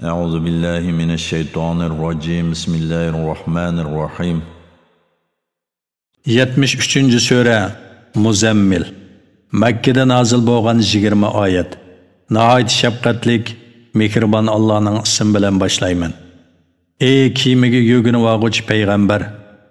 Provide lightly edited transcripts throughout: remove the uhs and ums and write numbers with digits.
Euzu billahi mineşşeytanirracim. Bismillahirrahmanirrahim. 73. Sure Muzammil. Mekkede nazil bo'lgan 20 oyat. Nihayet şefqatlik, mehribon Allohning ismi bilan boshlayman. Ey kiyimiga yugini vag'uchi payg'ambar,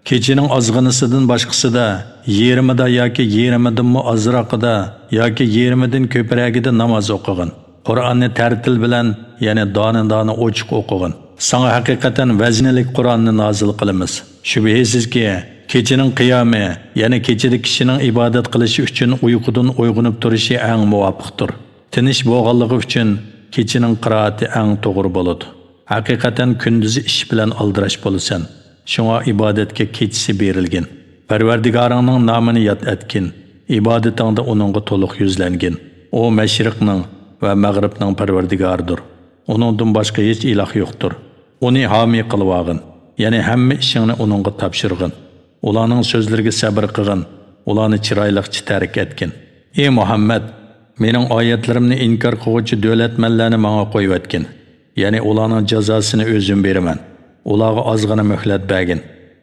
kechining ozg'inisidan boshqasida, yerimida yoki yerimidan azroqida yoki yerimidan ko'pragida namoz o'qigin. Qur'onni tartil bilan, ya'ni dona-dona ochiq o'qigin. Sana haqiqatan vaznlik Qur'onni nozil qilamiz. Shubhisizki, kechining qiyomi, ya'ni kechida kishining ibodat qilishi uchun uyqudan uyg'onib turishi eng muvofiqdir. Tinish bo'lganligi uchun kechining qiroati eng to'g'ri bo'ladi. Haqiqatan kunduzi ish bilan aldirash bo'lasan. Shunga ibodatga kechisi berilgan. Parvardigoringning nomini yod etgin. Ibodatingda uningga to'liq yuzlangin. O mashriqning va mag'ribning parvardigoridir. Uningdan boshqa hech iloh yo'qdir. Uni homiy qilib olgin. Ya'ni hamma ishingni uningga topshirgin. Ularning so'zlariga sabr qilgin. Ularni chiroyliqcha tark etgin. Ey Muhammad, mening oyatlarimni inkor qiluvchi davlatmanlarni menga qo'yib etgin. Ya'ni ularning jazosini o'zim beraman. Ularga ozgina muhlat bergin.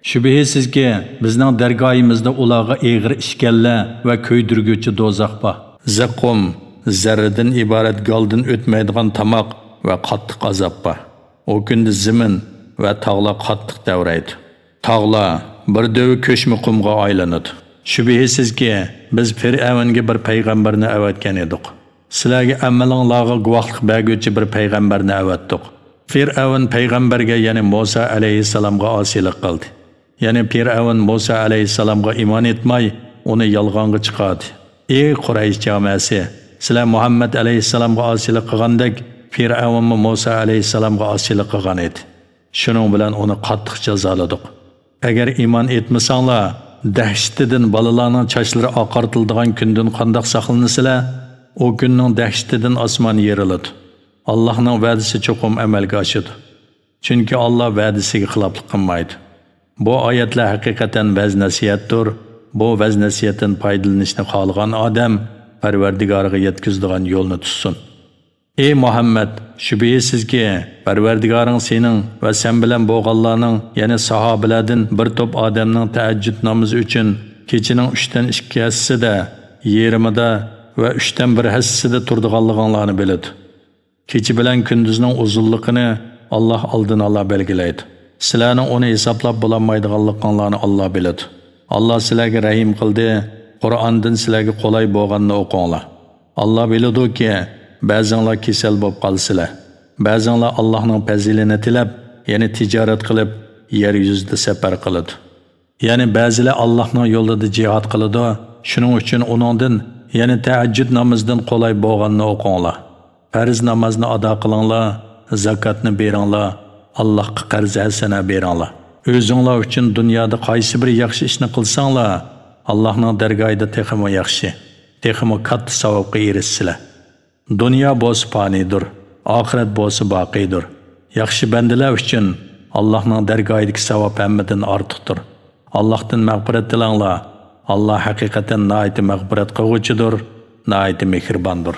Shubhisizki, bizning dargohimizda ularga eg'ir ishkalla va ko'ydirguvchi do'zax bor. Zaqum, zarradan iborat goldan o'tmaydigan tamoq va qattiq azob bor. O kunda zimin va tog'lar qattiq davraydi. Tog'lar bir dövi ko'shma qumga aylanadi. Shubhisizki, biz Fir'avnga bir payg'ambarni avatgan edik. Sizlarga amalinglarga guvohlik berguvchi bir payg'ambarni avatdik. Fir'avn payg'ambarga, ya'ni Musa alayhissalomga osiylik qildi. Ya'ni Fir'avn Musa alayhissalomga iymon etmay, uni yolg'onga chiqardi. Ey Quraysh jamoasi, sizlar Muhammad alayhissalomga osiylik qilgandek, Fir'avn Musa alayhissalomga osiylik qilgan edi. Shuning bilan uni qattiq jazoladik. Agar iymon etmasanglar, dahshatidan balalarning sochlari oqartiladigan kundan qandoq saqlanasizlar? O kunning dahshatidan osmon yeriladi. Allohning va'dasi cho'qim amalga oshadi. Chunki Alloh va'dasiga xiloflik qilmaydi. Bu oyatlar haqiqatan vaz-nasihatdir. Bu vaz-nasihatdan foydalanishni xohlagan odam Parvardigoriga yetkazadigan yo'lni tutsin. Ey Muhammad, shubhisizki, Parvardigoring sening va sen bilan bo'lganlarning, ya'ni sahobalardan bir to'p odamning tahajjud namozi uchun kechining 3dan 2 hissasida, yerimida va 3dan 1 hissasida turdiganliginglarni biladi. Kechi bilan kunduzning uzunligini Alloh oldin ola belgilaydi. Sizlarning uni hisoblab bo'lmaydiganliginglarni Alloh biladi. Alloh sizlarga rahim qildi. Qur'ondan sizlarga qulay bo'lganini o'qinglar. Alloh biladiki, ba'zanlar kasal bo'lib qolsizlar. Ba'zanlar Allohning fazilini tilab, ya'ni tijorat qilib, yer yuzida safar qiladi. Ya'ni ba'zilar Allohning yo'lida jihad qiladi. Shuning uchun uningdan, ya'ni tahajjud namozidan qulay bo'lganini o'qinglar. Farz namozni ado qilinglar, zakotni beringlar, Allohga qarz hasana beringlar. O'zinglar uchun dunyoda qaysi bir yaxshi ishni qilsanglar, Allohning dargohida texmo yaxshi, texmo katta savobga erishsizlar. Dunyo bo'lsa fanidir, oxirat bo'lsa boqiydir. Yaxshi bandalar uchun Allohning dargohidagi savob hammadan ortiqdir. Allohdan mag'firat tilanglar. Alloh haqiqatan nihoyat mag'firat qiluvchidir, nihoyat mehribondir.